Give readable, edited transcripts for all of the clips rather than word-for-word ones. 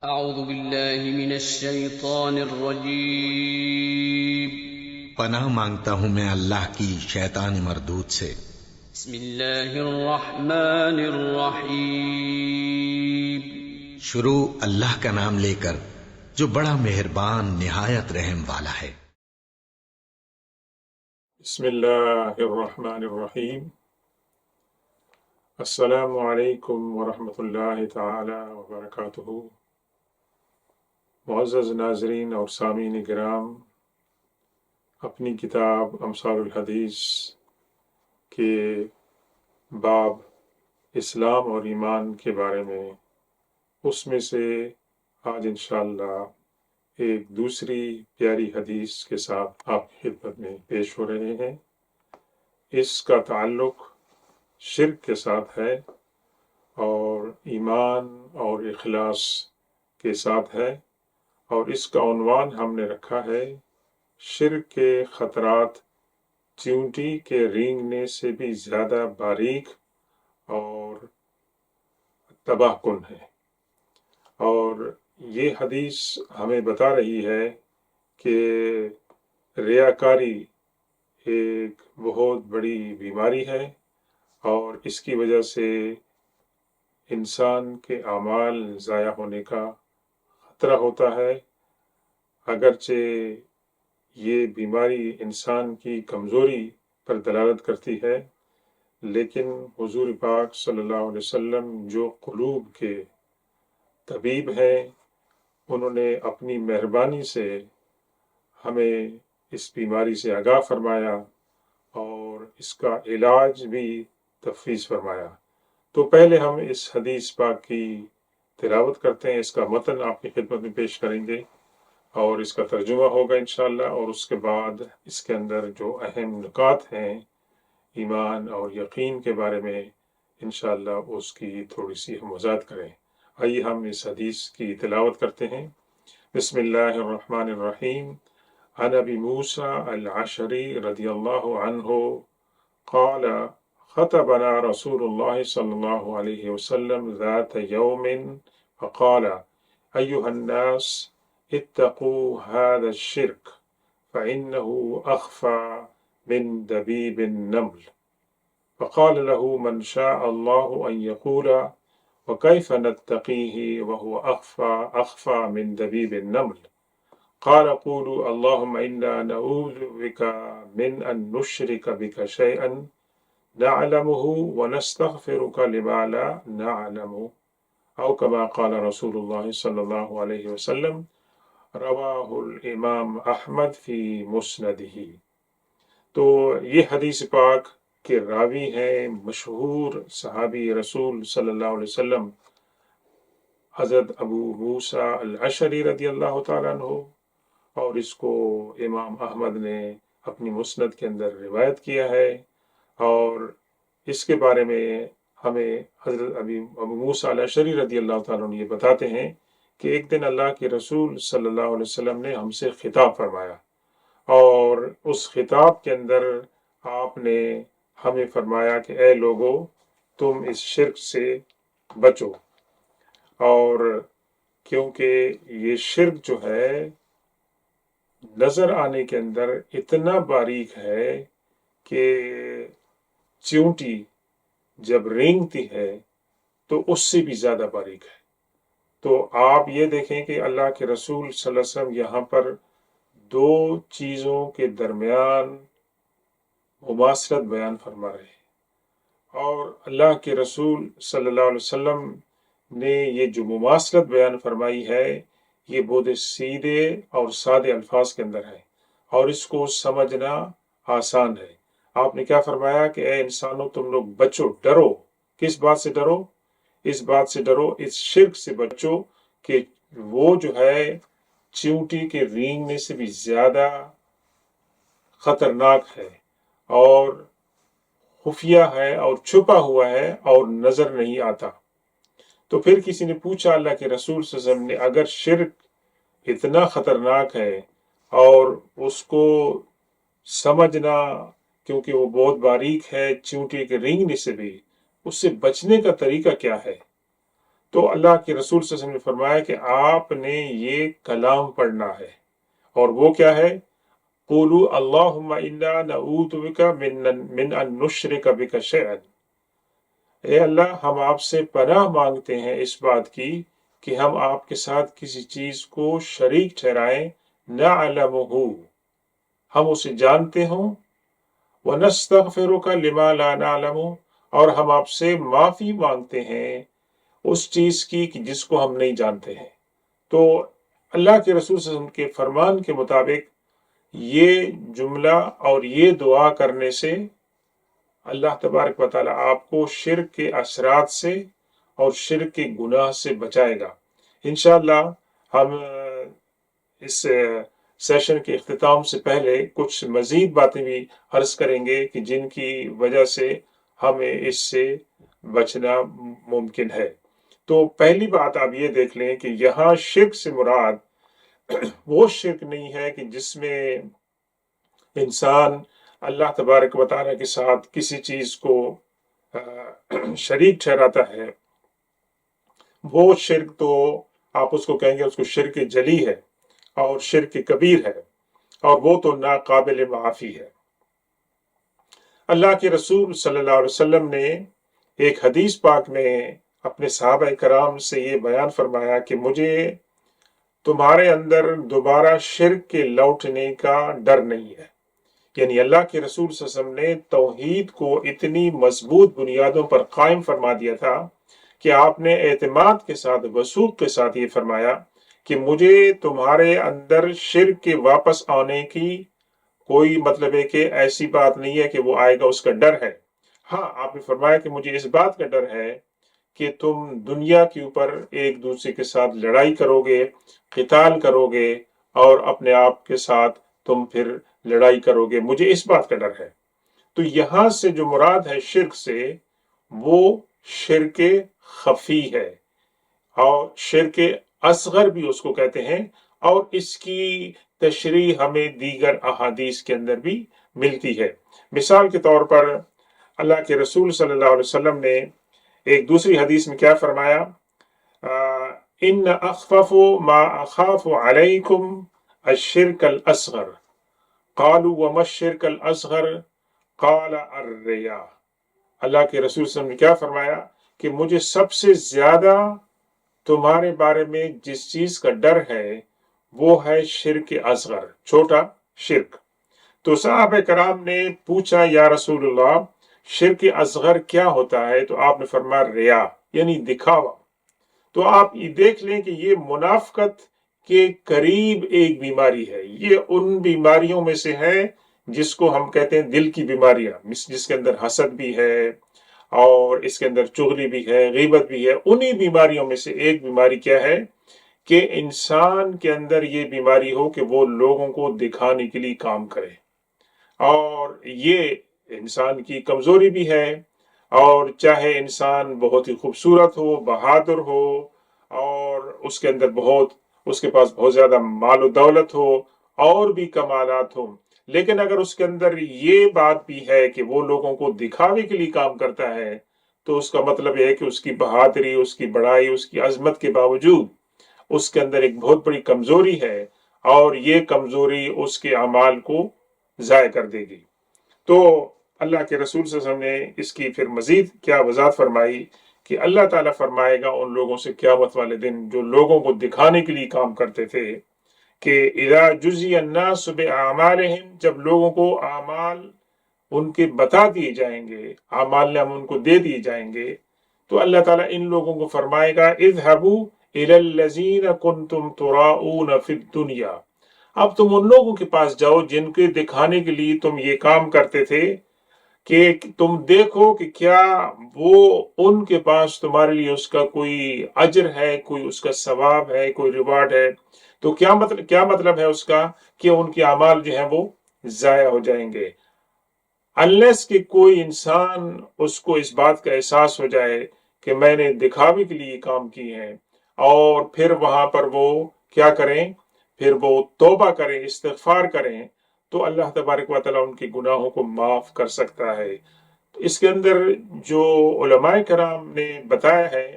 اعوذ باللہ من الشیطان الرجیم۔ پناہ مانگتا ہوں میں اللہ کی شیطان مردود سے۔ بسم اللہ الرحمن الرحیم۔ شروع اللہ کا نام لے کر جو بڑا مہربان نہایت رحم والا ہے۔ بسم اللہ الرحمن الرحیم۔ السلام علیکم ورحمۃ اللہ تعالی وبرکاتہ۔ معزز ناظرین اور سامعین کرام، اپنی کتاب امثال الحدیث کے باب اسلام اور ایمان کے بارے میں، اس میں سے آج انشاءاللہ ایک دوسری پیاری حدیث کے ساتھ آپ کی خدمت میں پیش ہو رہے ہیں۔ اس کا تعلق شرک کے ساتھ ہے اور ایمان اور اخلاص کے ساتھ ہے، اور اس کا عنوان ہم نے رکھا ہے شرک کے خطرات چیونٹی کے رینگنے سے بھی زیادہ باریک اور تباہ کن ہے۔ اور یہ حدیث ہمیں بتا رہی ہے کہ ریاکاری ایک بہت بڑی بیماری ہے، اور اس کی وجہ سے انسان کے اعمال ضائع ہونے کا خطرہ ہوتا ہے۔ اگرچہ یہ بیماری انسان کی کمزوری پر دلالت کرتی ہے، لیکن حضور پاک صلی اللہ علیہ وسلم جو قلوب کے طبیب ہیں، انہوں نے اپنی مہربانی سے ہمیں اس بیماری سے آگاہ فرمایا اور اس کا علاج بھی تفویض فرمایا۔ تو پہلے ہم اس حدیث پاک کی تلاوت کرتے ہیں، اس کا متن آپ کی خدمت میں پیش کریں گے اور اس کا ترجمہ ہوگا انشاءاللہ، اور اس کے بعد اس کے اندر جو اہم نکات ہیں ایمان اور یقین کے بارے میں انشاءاللہ اس کی تھوڑی سی ہم وضاحت کریں۔ آئیے ہم اس حدیث کی تلاوت کرتے ہیں۔ بسم اللہ الرحمن الرحیم۔ عن ابی موسیٰ الاشعری رضی اللہ عنہ قال خطبنا رسول اللہ صلی اللہ علیہ وسلم ذات یوم فقال ایها الناس اتقوا هذا الشرك فإنه أخفى من دبيب النمل، فقال له من شاء الله أن يقول وكيف نتقيه وهو أخفى من دبيب النمل؟ قال قولوا اللهم إنا نعوذ بك من أن نشرك بك شيئا نعلمه ونستغفرك لما لا نعلم، أو كما قال رسول الله صلى الله عليه وسلم، رواہ الامام احمد فی مسندہ۔ تو یہ حدیث پاک کے راوی ہیں مشہور صحابی رسول صلی اللہ علیہ وسلم حضرت ابو موسیٰ الاشعری رضی اللہ تعالیٰ عنہ، اور اس کو امام احمد نے اپنی مسند کے اندر روایت کیا ہے۔ اور اس کے بارے میں ہمیں حضرت ابو موسیٰ الاشعری رضی اللہ تعالیٰ عنہ یہ بتاتے ہیں کہ ایک دن اللہ کے رسول صلی اللہ علیہ وسلم نے ہم سے خطاب فرمایا، اور اس خطاب کے اندر آپ نے ہمیں فرمایا کہ اے لوگو، تم اس شرک سے بچو، اور کیونکہ یہ شرک جو ہے نظر آنے کے اندر اتنا باریک ہے کہ چیونٹی جب رینگتی ہے تو اس سے بھی زیادہ باریک ہے۔ تو آپ یہ دیکھیں کہ اللہ کے رسول صلی اللہ علیہ وسلم یہاں پر دو چیزوں کے درمیان مماثلت بیان فرما رہے ہیں، اور اللہ کے رسول صلی اللہ علیہ وسلم نے یہ جو مماثلت بیان فرمائی ہے، یہ بہت سیدھے اور سادے الفاظ کے اندر ہے، اور اس کو سمجھنا آسان ہے۔ آپ نے کیا فرمایا کہ اے انسانوں، تم لوگ بچو، ڈرو۔ کس بات سے ڈرو؟ اس بات سے ڈرو، اس شرک سے بچو کہ وہ جو ہے چیونٹی کے رینگنے سے بھی زیادہ خطرناک ہے، اور خفیہ ہے، اور چھپا ہوا ہے، اور نظر نہیں آتا۔ تو پھر کسی نے پوچھا اللہ کے رسول صلی اللہ علیہ وسلم نے، اگر شرک اتنا خطرناک ہے اور اس کو سمجھنا، کیونکہ وہ بہت باریک ہے چیونٹی کے رینگنے سے بھی، اس سے بچنے کا طریقہ کیا ہے؟ تو اللہ کے رسول صلی اللہ علیہ وسلم نے فرمایا کہ آپ نے یہ کلام پڑھنا ہے، اور وہ کیا ہے؟ قولوا اللہم انا نعوذ بک من ان نشرک بک شیئا، اے اللہ ہم آپ سے پناہ مانگتے ہیں اس بات کی کہ ہم آپ کے ساتھ کسی چیز کو شریک ٹھہرائیں، نعلمہ، ہم اسے جانتے ہوں، وَنَسْتَغْفِرُكَ لِمَا لَا نَعْلَمُ، اور ہم آپ سے معافی مانگتے ہیں اس چیز کی کہ جس کو ہم نہیں جانتے ہیں۔ تو اللہ کے رسول صلی اللہ علیہ وسلم کے فرمان کے مطابق یہ جملہ اور یہ دعا کرنے سے اللہ تبارک و تعالیٰ آپ کو شرک کے اثرات سے اور شرک کے گناہ سے بچائے گا۔ انشاءاللہ ہم اس سیشن کے اختتام سے پہلے کچھ مزید باتیں بھی عرض کریں گے کہ جن کی وجہ سے ہمیں اس سے بچنا ممکن ہے۔ تو پہلی بات آپ یہ دیکھ لیں کہ یہاں شرک سے مراد وہ شرک نہیں ہے کہ جس میں انسان اللہ تبارک و تعالیٰ کے ساتھ کسی چیز کو شریک ٹھہراتا ہے، وہ شرک تو آپ اس کو کہیں گے اس کو شرک جلی ہے اور شرک کبیر ہے، اور وہ تو ناقابل معافی ہے۔ اللہ کے رسول صلی اللہ علیہ وسلم نے ایک حدیث پاک میں اپنے صحابہ کرام سے یہ بیان فرمایا کہ مجھے تمہارے اندر دوبارہ شرک کے لوٹنے کا ڈر نہیں ہے۔ یعنی اللہ کے رسول صلی اللہ علیہ وسلم نے توحید کو اتنی مضبوط بنیادوں پر قائم فرما دیا تھا کہ آپ نے اعتماد کے ساتھ، وثوق کے ساتھ یہ فرمایا کہ مجھے تمہارے اندر شرک کے واپس آنے کی کوئی مطلب ہے کہ ایسی بات نہیں ہے کہ وہ آئے گا، اس کا ڈر ہے۔ ہاں، آپ نے فرمایا کہ مجھے اس بات کا ڈر ہے کہ تم دنیا کے اوپر ایک دوسرے کے ساتھ لڑائی کرو گے، قتال کرو گے، اور اپنے آپ کے ساتھ تم پھر لڑائی کرو گے، مجھے اس بات کا ڈر ہے۔ تو یہاں سے جو مراد ہے شرک سے، وہ شرک خفی ہے، اور شرک اصغر بھی اس کو کہتے ہیں، اور اس کی تشریح ہمیں دیگر احادیث کے اندر بھی ملتی ہے۔ مثال کے طور پر اللہ کے رسول صلی اللہ علیہ وسلم نے ایک دوسری حدیث میں کیا فرمایا؟ ان اخفف ما اخاف علیکم الشرک الاصغر، قالوا وما الشرک الاصغر قال الریا۔ اللہ کے رسول صلی اللہ علیہ وسلم نے کیا فرمایا کہ مجھے سب سے زیادہ تمہارے بارے میں جس چیز کا ڈر ہے وہ ہے شرک اصغر، چھوٹا شرک۔ تو صحابہ کرام نے پوچھا یا رسول اللہ شرک اصغر کیا ہوتا ہے؟ تو آپ نے فرمایا ریا، یعنی دکھاوا۔ تو آپ یہ دیکھ لیں کہ یہ منافقت کے قریب ایک بیماری ہے، یہ ان بیماریوں میں سے ہے جس کو ہم کہتے ہیں دل کی بیماریاں، جس کے اندر حسد بھی ہے اور اس کے اندر چغلی بھی ہے، غیبت بھی ہے۔ انہی بیماریوں میں سے ایک بیماری کیا ہے کہ انسان کے اندر یہ بیماری ہو کہ وہ لوگوں کو دکھانے کے لیے کام کرے، اور یہ انسان کی کمزوری بھی ہے۔ اور چاہے انسان بہت ہی خوبصورت ہو، بہادر ہو، اور اس کے اندر اس کے پاس بہت زیادہ مال و دولت ہو اور بھی کمالات ہوں، لیکن اگر اس کے اندر یہ بات بھی ہے کہ وہ لوگوں کو دکھاوے کے لیے کام کرتا ہے، تو اس کا مطلب یہ ہے کہ اس کی بہادری، اس کی بڑائی، اس کی عظمت کے باوجود اس کے اندر ایک بہت بڑی کمزوری ہے، اور یہ کمزوری اس کے اعمال کو ضائع کر دے گی۔ تو اللہ کے رسول صلی اللہ علیہ وسلم نے اس کی پھر مزید کیا وضاحت فرمائی کہ اللہ تعالیٰ فرمائے گا ان لوگوں سے قیامت والے دن جو لوگوں کو دکھانے کے لیے کام کرتے تھے کہ اذا جزی الناس باعمالہم، جب لوگوں کو اعمال ان کے بتا دیے جائیں گے، اعمال نام ان کو دے دیے جائیں گے، تو اللہ تعالیٰ ان لوگوں کو فرمائے گا اذهبوا الى الذین کنتم تراؤون فی الدنیا، اب تم ان لوگوں کے پاس جاؤ جن کے دکھانے کے لیے تم یہ کام کرتے تھے، کہ تم دیکھو کہ کیا وہ ان کے پاس تمہارے لیے اس کا کوئی اجر ہے، کوئی اس کا ثواب ہے، کوئی ریوارڈ ہے۔ تو کیا مطلب ہے اس کا کہ ان کے اعمال جو ہیں وہ ضائع ہو جائیں گے، unless کہ کوئی انسان اس کو اس بات کا احساس ہو جائے کہ میں نے دکھاوے کے لیے کام کیے ہیں، اور پھر وہاں پر وہ کیا کریں، پھر وہ توبہ کریں، استغفار کریں، تو اللہ تبارک و تعالیٰ ان کے گناہوں کو معاف کر سکتا ہے۔ تو اس کے اندر جو علماء کرام نے بتایا ہے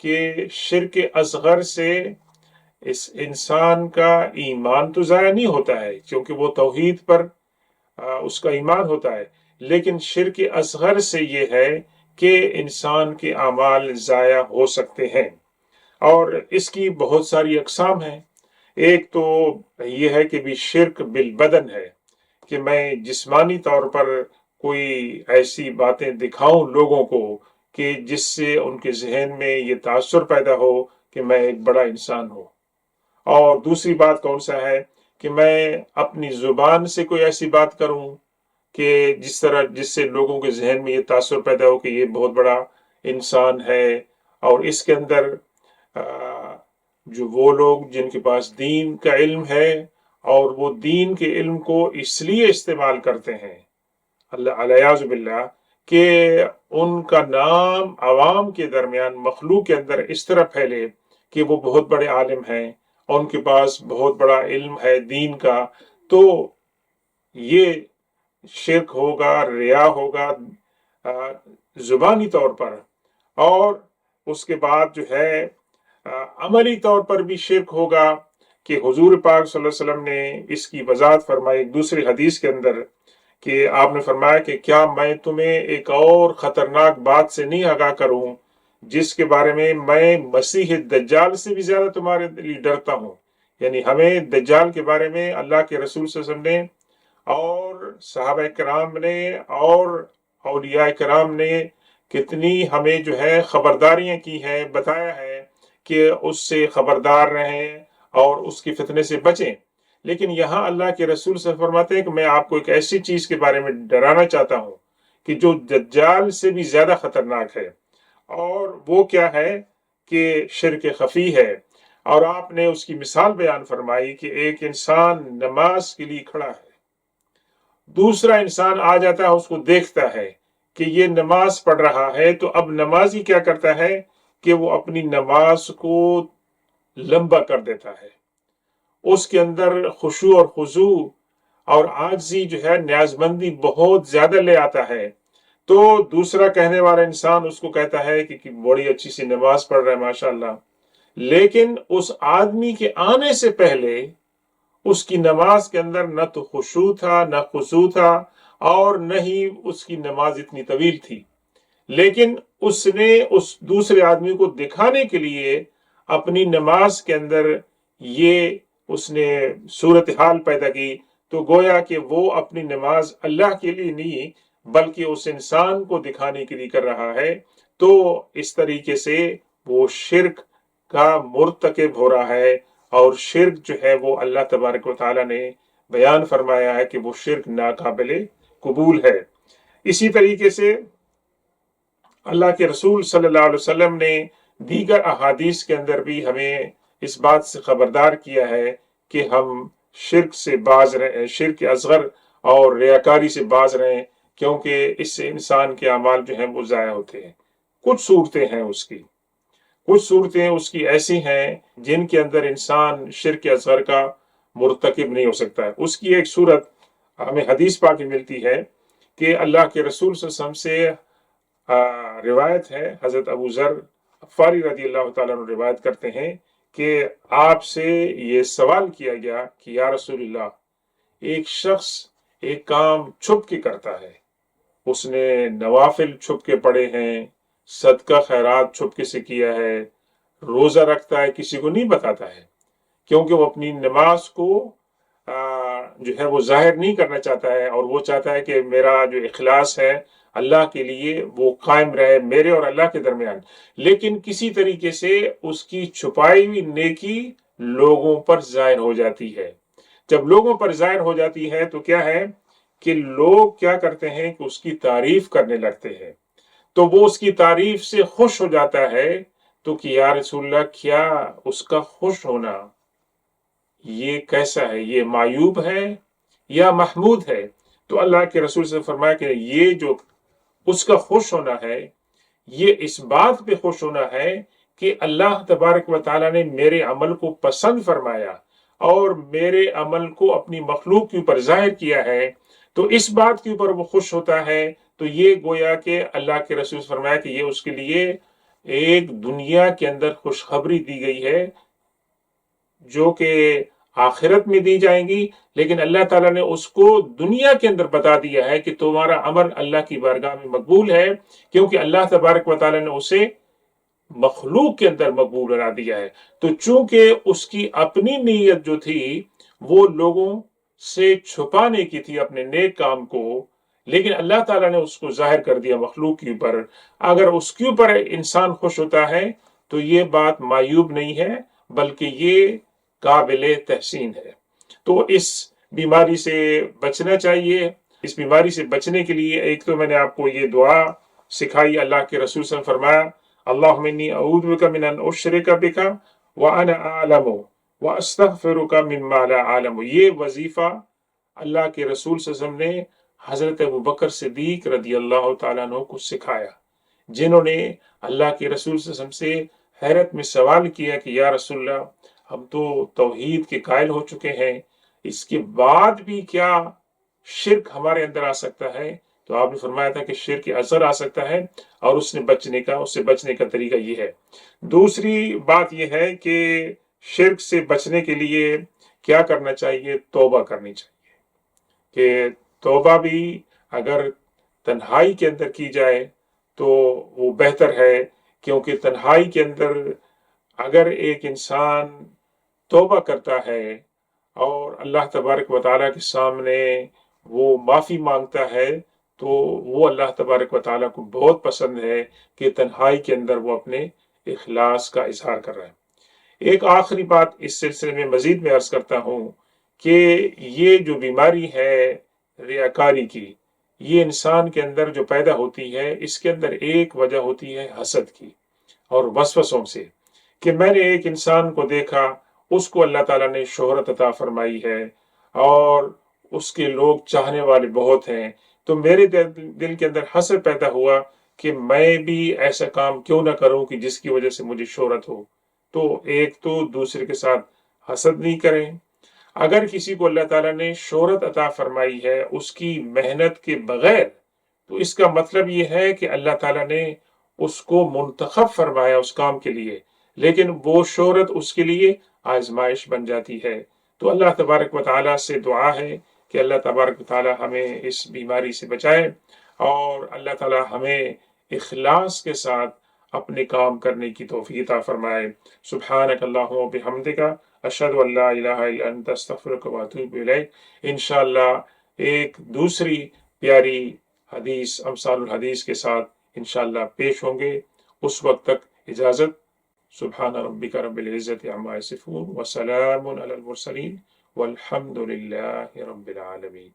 کہ شرک اصغر سے اس انسان کا ایمان تو ضائع نہیں ہوتا ہے، کیونکہ وہ توحید پر اس کا ایمان ہوتا ہے، لیکن شرک اصغر سے یہ ہے کہ انسان کے اعمال ضائع ہو سکتے ہیں، اور اس کی بہت ساری اقسام ہیں۔ ایک تو یہ ہے کہ بھی شرک بالبدن ہے، کہ میں جسمانی طور پر کوئی ایسی باتیں دکھاؤں لوگوں کو کہ جس سے ان کے ذہن میں یہ تاثر پیدا ہو کہ میں ایک بڑا انسان ہوں۔ اور دوسری بات کون سا ہے کہ میں اپنی زبان سے کوئی ایسی بات کروں کہ جس سے لوگوں کے ذہن میں یہ تاثر پیدا ہو کہ یہ بہت بڑا انسان ہے، اور اس کے اندر جو وہ لوگ جن کے پاس دین کا علم ہے اور وہ دین کے علم کو اس لیے استعمال کرتے ہیں اللہ علیاذ باللہ کہ ان کا نام عوام کے درمیان مخلوق کے اندر اس طرح پھیلے کہ وہ بہت بڑے عالم ہیں، ان کے پاس بہت بڑا علم ہے دین کا، تو یہ شرک ہوگا، ریا ہوگا زبانی طور پر، اور اس کے بعد جو ہے عملی طور پر بھی شرک ہوگا کہ حضور پاک صلی اللہ علیہ وسلم نے اس کی وضاحت فرمائی ایک دوسری حدیث کے اندر کہ آپ نے فرمایا کہ کیا میں تمہیں ایک اور خطرناک بات سے نہیں آگاہ کروں جس کے بارے میں مسیح دجال سے بھی زیادہ تمہارے لیے ڈرتا ہوں۔ یعنی ہمیں دجال کے بارے میں اللہ کے رسول صلی اللہ علیہ وسلم نے اور صحابہ کرام نے اور اولیاء کرام نے کتنی ہمیں جو ہے خبرداریاں کی ہیں، بتایا ہے کہ اس سے خبردار رہیں اور اس کی فتنے سے بچیں، لیکن یہاں اللہ کے رسول سے فرماتے ہیں کہ میں آپ کو ایک ایسی چیز کے بارے میں ڈرانا چاہتا ہوں کہ جو دجال سے بھی زیادہ خطرناک ہے، اور وہ کیا ہے کہ شرک خفی ہے۔ اور آپ نے اس کی مثال بیان فرمائی کہ ایک انسان نماز کے لیے کھڑا ہے، دوسرا انسان آ جاتا ہے، اس کو دیکھتا ہے کہ یہ نماز پڑھ رہا ہے، تو اب نمازی کیا کرتا ہے کہ وہ اپنی نماز کو لمبا کر دیتا ہے، اس کے اندر خشوع اور خضوع اور عاجزی جو ہے نیاز مندی بہت زیادہ لے آتا ہے، تو دوسرا کہنے والا انسان اس کو کہتا ہے کہ بڑی اچھی سی نماز پڑھ رہا ہے ماشاءاللہ، لیکن اس آدمی کے آنے سے پہلے اس کی نماز کے اندر نہ تو خشوع تھا، نہ خضوع تھا، اور نہ ہی اس کی نماز اتنی طویل تھی، لیکن اس نے اس دوسرے آدمی کو دکھانے کے لیے اپنی نماز کے اندر یہ اس نے صورتحال پیدا کی، تو گویا کہ وہ اپنی نماز اللہ کے لیے نہیں بلکہ اس انسان کو دکھانے کے لیے کر رہا ہے، تو اس طریقے سے وہ شرک کا مرتکب ہو رہا ہے، اور شرک جو ہے وہ اللہ تبارک و تعالیٰ نے بیان فرمایا ہے کہ وہ شرک ناقابل قبول ہے۔ اسی طریقے سے اللہ کے رسول صلی اللہ علیہ وسلم نے دیگر احادیث کے اندر بھی ہمیں اس بات سے خبردار کیا ہے کہ ہم شرک سے باز رہیں، شرک اصغر اور ریاکاری سے باز رہیں، کیونکہ اس سے انسان کے اعمال جو ہیں وہ ضائع ہوتے ہیں۔ کچھ صورتیں اس کی ایسی ہیں جن کے اندر انسان شرک اصغر کا مرتکب نہیں ہو سکتا ہے۔ اس کی ایک صورت ہمیں حدیث پاک میں ملتی ہے کہ اللہ کے رسول صلی اللہ علیہ وسلم سے روایت ہے، حضرت ابو ذر غفاری رضی اللہ تعالیٰ عنہ روایت کرتے ہیں کہ آپ سے یہ سوال کیا گیا کہ یا رسول اللہ، ایک شخص ایک کام چھپ کے کرتا ہے، اس نے نوافل چھپ کے پڑھے ہیں، صدقہ خیرات چھپ کے سے کیا ہے، روزہ رکھتا ہے، کسی کو نہیں بتاتا ہے، کیونکہ وہ اپنی نماز کو جو ہے وہ ظاہر نہیں کرنا چاہتا ہے، اور وہ چاہتا ہے کہ میرا جو اخلاص ہے اللہ کے لیے وہ قائم رہے میرے اور اللہ کے درمیان، لیکن کسی طریقے سے اس کی چھپائی ہوئی نیکی لوگوں پر ظاہر ہو جاتی ہے۔ جب لوگوں پر ظاہر ہو جاتی ہے تو کیا ہے کہ لوگ کیا کرتے ہیں کہ اس کی تعریف کرنے لگتے ہیں، تو وہ اس کی تعریف سے خوش ہو جاتا ہے، تو کہ یا رسول اللہ، کیا اس کا خوش ہونا یہ کیسا ہے، یہ معیوب ہے یا محمود ہے؟ تو اللہ کے رسول سے فرمایا کہ یہ جو اس کا خوش ہونا ہے، یہ اس بات پہ خوش ہونا ہے کہ اللہ تبارک و تعالیٰ نے میرے عمل کو پسند فرمایا اور میرے عمل کو اپنی مخلوق کے اوپر ظاہر کیا ہے، تو اس بات کے اوپر وہ خوش ہوتا ہے، تو یہ گویا کہ اللہ کے رسول سے فرمایا کہ یہ اس کے لیے ایک دنیا کے اندر خوشخبری دی گئی ہے جو کہ آخرت میں دی جائیں گی، لیکن اللہ تعالیٰ نے اس کو دنیا کے اندر بتا دیا ہے کہ تمہارا عمل اللہ کی بارگاہ میں مقبول ہے، کیونکہ اللہ تبارک و تعالیٰ نے اسے مخلوق کے اندر مقبول بنا دیا ہے۔ تو چونکہ اس کی اپنی نیت جو تھی وہ لوگوں سے چھپانے کی تھی اپنے نیک کام کو، لیکن اللہ تعالیٰ نے اس کو ظاہر کر دیا مخلوق کے اوپر۔ اگر اس کے اوپر انسان خوش ہوتا ہے تو یہ بات معیوب نہیں ہے، بلکہ یہ قابل تحسین ہے۔ تو اس بیماری سے بچنا چاہیے۔ اس بیماری سے بچنے کے لیے ایک تو میں نے آپ کو یہ دعا سکھائی، اللہ کے رسول صلی اللہ علیہ وسلم فرمایا اللہم انی اعوذ بک من ان اشرک بک وانا اعلم واستغفرک مما لا اعلم۔ یہ وظیفہ اللہ کے رسول صلی اللہ علیہ وسلم نے حضرت ابوبکر صدیق رضی اللہ تعالیٰ عنہ کو سکھایا، جنہوں نے اللہ کے رسول صلی اللہ علیہ وسلم سے حیرت میں سوال کیا کہ یا رسول اللہ، ہم تو توحید کے قائل ہو چکے ہیں، اس کے بعد بھی کیا شرک ہمارے اندر آ سکتا ہے؟ تو آپ نے فرمایا تھا کہ شرک اثر آ سکتا ہے، اور اس سے بچنے کا طریقہ یہ ہے۔ دوسری بات یہ ہے کہ شرک سے بچنے کے لیے کیا کرنا چاہیے؟ توبہ کرنی چاہیے، کہ توبہ بھی اگر تنہائی کے اندر کی جائے تو وہ بہتر ہے، کیونکہ تنہائی کے اندر اگر ایک انسان توبہ کرتا ہے اور اللہ تبارک و تعالیٰ کے سامنے وہ معافی مانگتا ہے تو وہ اللہ تبارک و تعالیٰ کو بہت پسند ہے کہ تنہائی کے اندر وہ اپنے اخلاص کا اظہار کر رہا ہے۔ ایک آخری بات اس سلسلے میں مزید میں عرض کرتا ہوں کہ یہ جو بیماری ہے ریاکاری کی، یہ انسان کے اندر جو پیدا ہوتی ہے، اس کے اندر ایک وجہ ہوتی ہے حسد کی اور وسوسوں سے، کہ میں نے ایک انسان کو دیکھا، اس کو اللہ تعالیٰ نے شہرت عطا فرمائی ہے اور اس کے لوگ چاہنے والے بہت ہیں، تو میرے دل کے اندر حسد پیدا ہوا کہ میں بھی ایسا کام کیوں نہ کروں کہ جس کی وجہ سے مجھے شہرت ہو۔ تو ایک تو دوسرے کے ساتھ حسد نہیں کریں۔ اگر کسی کو اللہ تعالیٰ نے شہرت عطا فرمائی ہے اس کی محنت کے بغیر، تو اس کا مطلب یہ ہے کہ اللہ تعالیٰ نے اس کو منتخب فرمایا اس کام کے لیے، لیکن وہ شہرت اس کے لیے آزمائش بن جاتی ہے۔ تو اللہ تبارک و تعالیٰ سے دعا ہے کہ اللہ تبارک و تعالیٰ ہمیں اس بیماری سے بچائے، اور اللہ تعالیٰ ہمیں اخلاص کے ساتھ اپنے کام کرنے کی توفیق عطا فرمائے۔ سبحانک اللہم و بحمدک، اشہد ان لا الہ الا انت، استغفرک و اتوب الیک۔ انشاءاللہ ایک دوسری پیاری حدیث امثال الحدیث کے ساتھ انشاءاللہ پیش ہوں گے۔ اس وقت تک اجازت۔ سبحان ربک رب العزت عما یصفون وسلام علی المرسلین والحمد للہ رب العالمین۔